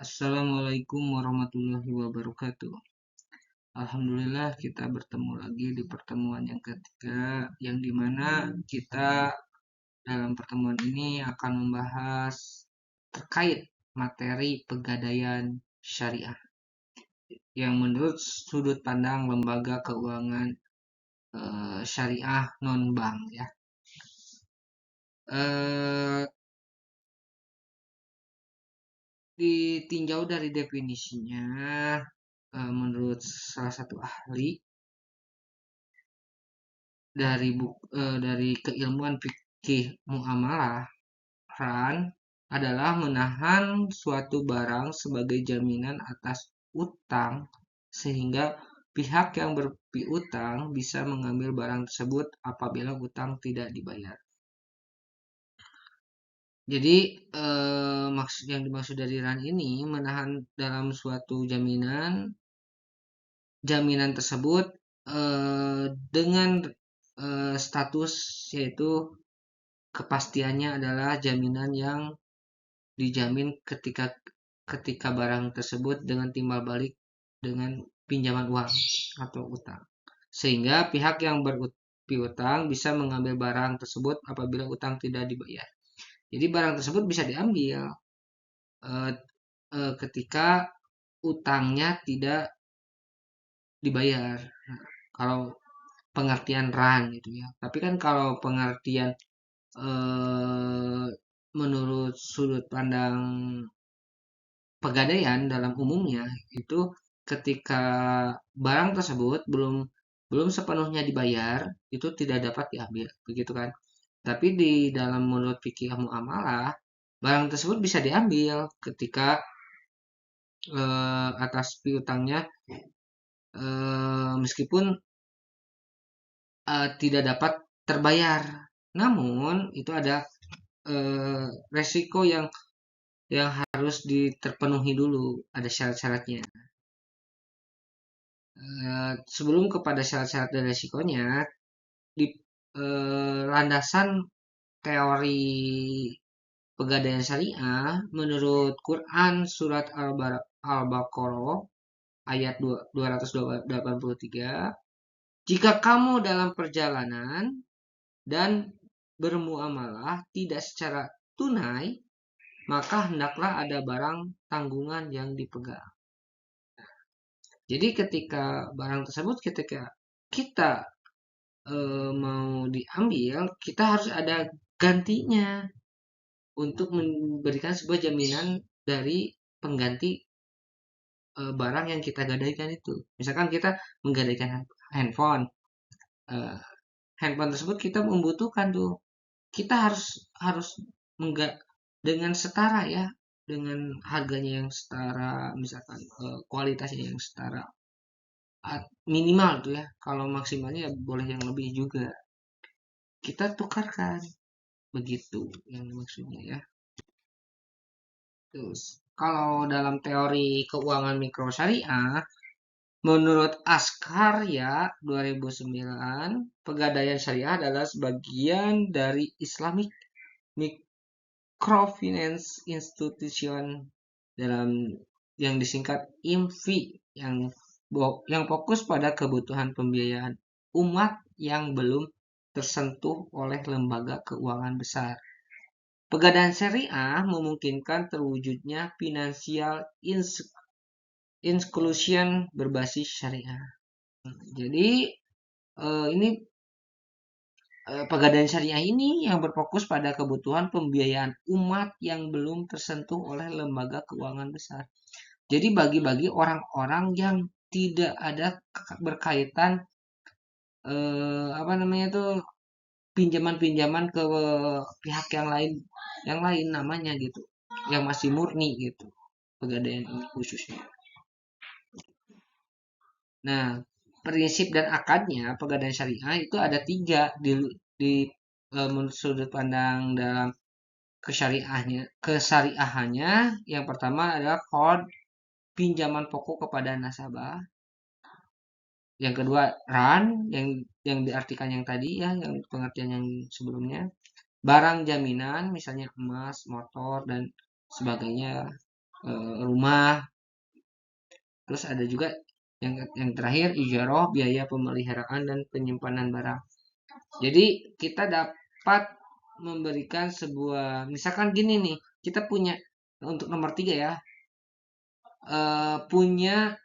Assalamualaikum warahmatullahi wabarakatuh. Alhamdulillah kita bertemu lagi di pertemuan yang ketiga, yang dimana kita dalam pertemuan ini akan membahas terkait materi pegadaian syariah yang menurut sudut pandang lembaga keuangan syariah non bank ya. Eh, Ditinjau dari definisinya, menurut salah satu ahli dari keilmuan fikih muamalah, ran adalah menahan suatu barang sebagai jaminan atas utang sehingga pihak yang berpiutang bisa mengambil barang tersebut apabila utang tidak dibayar. Jadi maksud yang dimaksud dari ran ini menahan dalam suatu jaminan tersebut dengan status, yaitu kepastiannya adalah jaminan yang dijamin ketika barang tersebut dengan timbal balik dengan pinjaman uang atau utang. Sehingga pihak yang berpiutang bisa mengambil barang tersebut apabila utang tidak dibayar. Jadi barang tersebut bisa diambil eh, ketika utangnya tidak dibayar. Nah, kalau pengertian ran gitu ya. Tapi kan kalau pengertian eh, menurut sudut pandang pegadaian dalam umumnya itu ketika barang tersebut belum belum sepenuhnya dibayar itu tidak dapat diambil, begitu kan? Tapi di dalam menurut fikih muamalah barang tersebut bisa diambil ketika atas piutangnya meskipun tidak dapat terbayar. Namun itu ada resiko yang harus terpenuhi dulu, ada syarat-syaratnya. Sebelum kepada syarat-syarat dan resikonya, di landasan teori pegadaian syariah menurut Quran surat Al-Baqarah ayat 283, jika kamu dalam perjalanan dan bermuamalah tidak secara tunai, maka hendaklah ada barang tanggungan yang dipegang. Jadi ketika barang tersebut ketika kita mau diambil, kita harus ada gantinya untuk memberikan sebuah jaminan dari pengganti barang yang kita gadaikan itu. Misalkan kita menggadaikan handphone, eh, handphone tersebut kita membutuhkan tuh, kita harus harus dengan setara ya, dengan harganya yang setara, misalkan kualitasnya yang setara, minimal tuh ya, kalau maksimalnya ya boleh yang lebih juga, kita tukarkan, begitu yang maksudnya ya. Terus kalau dalam teori keuangan mikro syariah, menurut Askar ya 2009, pegadaian syariah adalah sebagian dari Islamic Microfinance Institution dalam yang disingkat IMFI, yang fokus pada kebutuhan pembiayaan umat yang belum tersentuh oleh lembaga keuangan besar. Pegadaian syariah memungkinkan terwujudnya financial inclusion berbasis syariah. Jadi ini pegadaian syariah ini yang berfokus pada kebutuhan pembiayaan umat yang belum tersentuh oleh lembaga keuangan besar. Jadi bagi-bagi orang-orang yang tidak ada berkaitan apa namanya tuh, pinjaman-pinjaman ke pihak yang lain namanya gitu, yang masih murni gitu, pegadaian ini khususnya. Nah, prinsip dan akadnya pegadaian syariah itu ada tiga di menurut sudut pandang dalam kesyariahannya. Yang pertama adalah kode pinjaman pokok kepada nasabah. Yang kedua ran, yang diartikan yang tadi ya, yang pengertian yang sebelumnya. Barang jaminan, misalnya emas, motor dan sebagainya. rumah. Terus ada juga yang terakhir ijarah, biaya pemeliharaan dan penyimpanan barang. Jadi kita dapat memberikan sebuah, misalkan gini nih, kita punya untuk nomor 3 ya, punya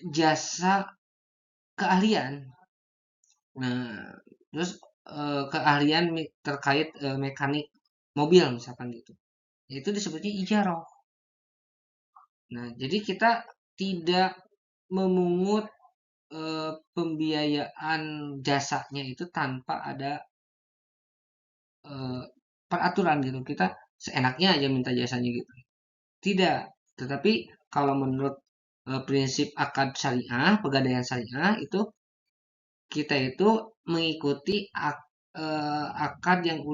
jasa keahlian. Nah, terus keahlian terkait mekanik mobil misalkan gitu. Itu disebutnya ijarah. Nah, jadi kita tidak memungut pembiayaan jasanya itu tanpa ada eh, peraturan gitu. Kita seenaknya aja minta jasanya gitu. Tidak. Tetapi kalau menurut prinsip akad syariah, pegadaian syariah itu kita itu mengikuti akad yang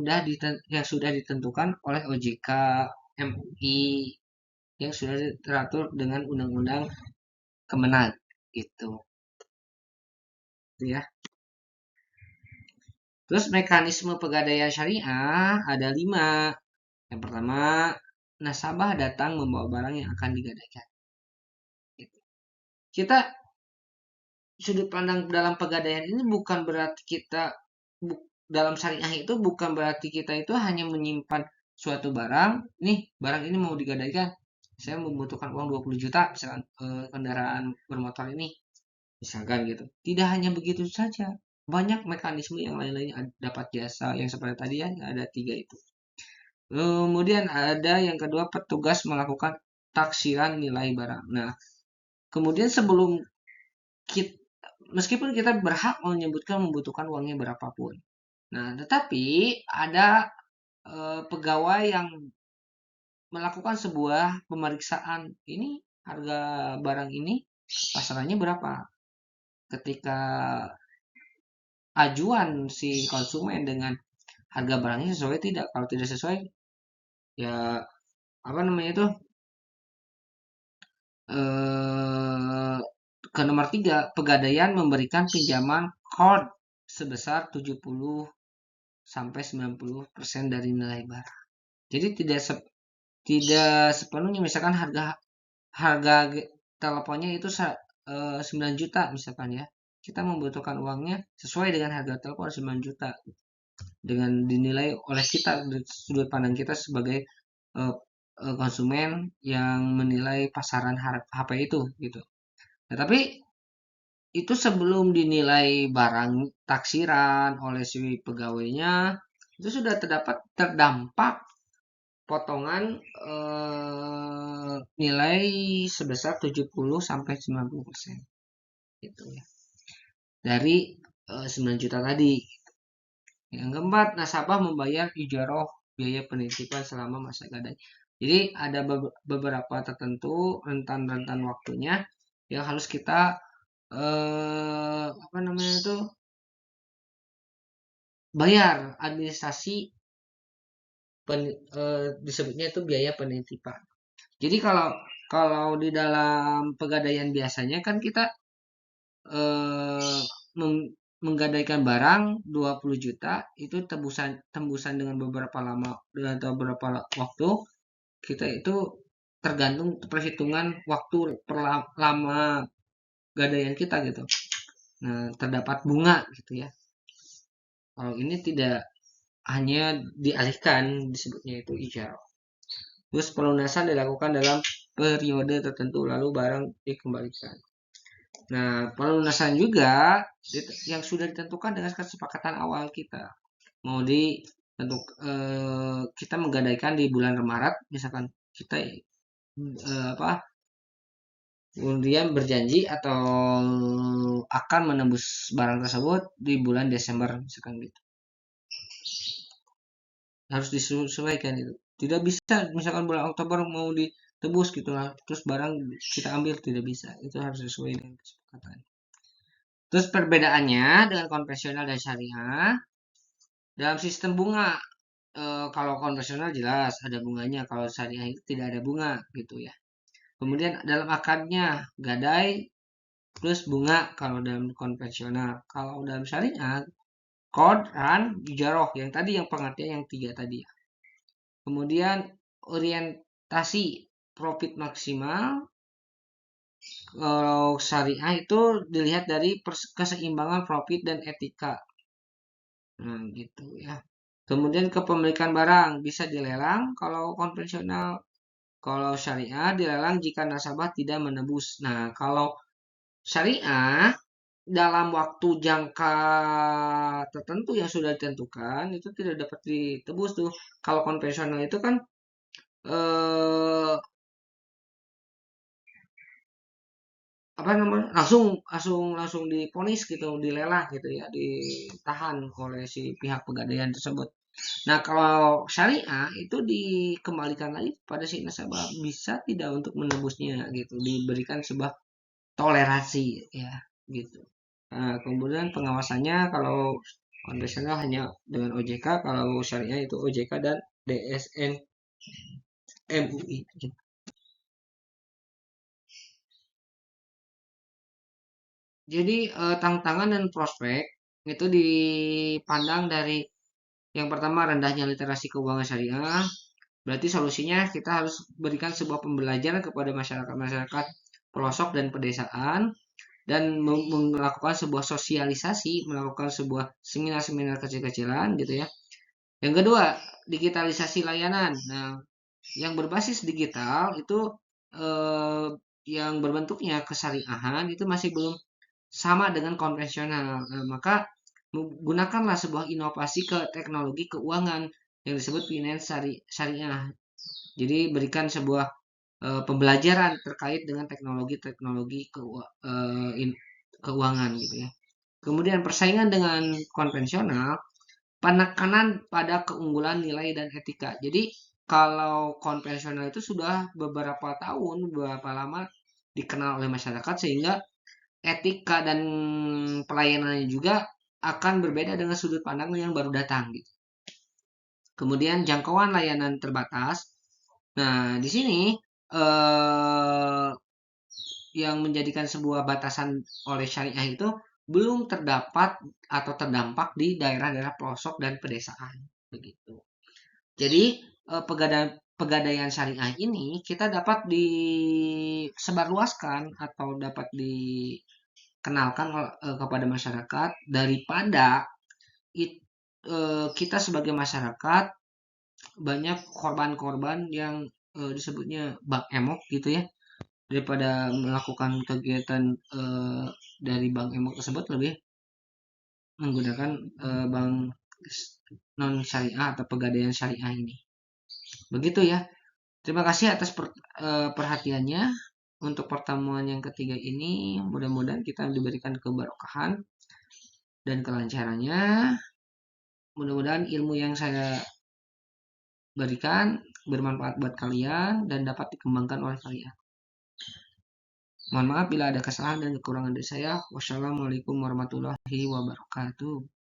sudah ditentukan oleh OJK, MUI, yang sudah teratur dengan undang-undang Kemenag gitu. Gitu ya. Terus mekanisme pegadaian syariah ada 5. Yang pertama, nasabah datang membawa barang yang akan digadaikan. Gitu. Kita sudut pandang dalam pegadaian ini bukan berarti kita dalam syariah itu bukan berarti kita itu hanya menyimpan suatu barang. Nih, barang ini mau digadaikan. Saya membutuhkan uang 20 juta misalkan kendaraan bermotor ini. Misalkan gitu. Tidak hanya begitu saja. Banyak mekanisme yang lain-lainnya dapat jasa yang seperti tadi ya, ada 3 itu. Kemudian ada yang kedua, petugas melakukan taksiran nilai barang. Nah, kemudian sebelum kita, meskipun kita berhak menyebutkan membutuhkan uangnya berapapun. Nah, tetapi ada pegawai yang melakukan sebuah pemeriksaan. Ini harga barang ini pasarannya berapa? Ketika ajuan si konsumen dengan harga barangnya sesuai tidak? Kalau tidak sesuai, ya apa namanya itu? Eh, ke nomor 3, pegadaian memberikan pinjaman code sebesar 70 sampai 90% dari nilai barang. Jadi tidak sepenuhnya misalkan harga harga teleponnya itu 9 juta misalkan ya. Kita membutuhkan uangnya sesuai dengan harga telepon 9 juta dengan dinilai oleh kita dari sudut pandang kita sebagai eh, konsumen yang menilai pasaran HP itu gitu. Nah, tapi itu sebelum dinilai barang taksiran oleh si pegawainya itu sudah terdampak potongan nilai sebesar 70 sampai 90% gitu ya. Dari 9 juta tadi. Yang keempat, nasabah membayar ijarah biaya penitipan selama masa gadai. Jadi ada beberapa tertentu rentan-rentan waktunya yang harus kita apa namanya itu bayar administrasi disebutnya itu biaya penitipan. Jadi kalau kalau di dalam pegadaian biasanya kan kita eh, menggadaikan barang 20 juta itu tembusan dengan beberapa lama dengan beberapa waktu kita itu tergantung perhitungan waktu per lama gadaian kita gitu. Nah, terdapat bunga gitu ya. Kalau ini tidak hanya dialihkan disebutnya itu ijarah. Terus pelunasan dilakukan dalam periode tertentu lalu barang dikembalikan. Nah, pelunasan juga yang sudah ditentukan dengan kesepakatan awal kita. Mau kita menggadaikan di bulan Maret, misalkan kita apa kemudian berjanji atau akan menembus barang tersebut di bulan Desember misalkan gitu. Harus disesuaikan itu. Tidak bisa misalkan bulan Oktober mau ditebus gitu lah, terus barang kita ambil tidak bisa. Itu harus sesuai dengan kesepakatan. Terus perbedaannya dengan konvensional dan syariah dalam sistem bunga. Kalau konvensional jelas ada bunganya, kalau syariah itu tidak ada bunga gitu ya. Kemudian dalam akadnya gadai plus bunga kalau dalam konvensional. Kalau dalam syariah qard, ran, ijarah yang tadi yang pengertian yang 3 tadi. Kemudian orientasi profit maksimal. Kalau syariah itu dilihat dari keseimbangan profit dan etika. Nah, gitu ya. Kemudian kepemilikan barang bisa dilelang kalau konvensional. Kalau syariah dilelang jika nasabah tidak menebus. Nah, kalau syariah dalam waktu jangka tertentu yang sudah ditentukan itu tidak dapat ditebus tuh. Kalau konvensional itu kan eh, apa namanya langsung langsung langsung diponis gitu, dilelang gitu ya, ditahan oleh si pihak pegadaian tersebut. Nah, kalau syariah itu dikembalikan lagi pada si nasabah, bisa tidak untuk menebusnya gitu, diberikan sebuah toleransi ya gitu. Nah, kemudian pengawasannya kalau konvensional hanya dengan OJK, kalau syariah itu OJK dan DSN MUI. Jadi tantangan dan prospek itu dipandang dari yang pertama rendahnya literasi keuangan syariah. Berarti solusinya kita harus berikan sebuah pembelajaran kepada masyarakat-masyarakat pelosok dan pedesaan dan melakukan sebuah sosialisasi, melakukan sebuah seminar-seminar kecil-kecilan gitu ya. Yang kedua, digitalisasi layanan. Nah, yang berbasis digital itu eh, yang berbentuknya kesariahan itu masih belum sama dengan konvensional. Nah, maka gunakanlah sebuah inovasi ke teknologi keuangan yang disebut finance syariah. Jadi berikan sebuah pembelajaran terkait dengan teknologi-teknologi keuangan gitu ya. Kemudian persaingan dengan konvensional, penekanan pada keunggulan nilai dan etika. Jadi kalau konvensional itu sudah beberapa tahun, beberapa lama dikenal oleh masyarakat sehingga etika dan pelayanannya juga akan berbeda dengan sudut pandang yang baru datang gitu. Kemudian jangkauan layanan terbatas. Nah, di sini eh, yang menjadikan sebuah batasan oleh syariah itu belum terdapat atau terdampak di daerah-daerah pelosok dan pedesaan begitu. Jadi pegadaian syariah ini kita dapat disebarluaskan atau dapat dikenalkan kepada masyarakat daripada kita sebagai masyarakat banyak korban-korban yang disebutnya bak emok gitu ya, daripada melakukan kegiatan dari bank emok tersebut lebih menggunakan bank non syariah atau pegadaian syariah ini. Begitu ya. Terima kasih atas perhatiannya untuk pertemuan yang ketiga ini. Mudah-mudahan kita diberikan keberkahan dan kelancarannya. Mudah-mudahan ilmu yang saya berikan bermanfaat buat kalian dan dapat dikembangkan oleh kalian. Mohon maaf bila ada kesalahan dan kekurangan dari saya. Wassalamualaikum warahmatullahi wabarakatuh.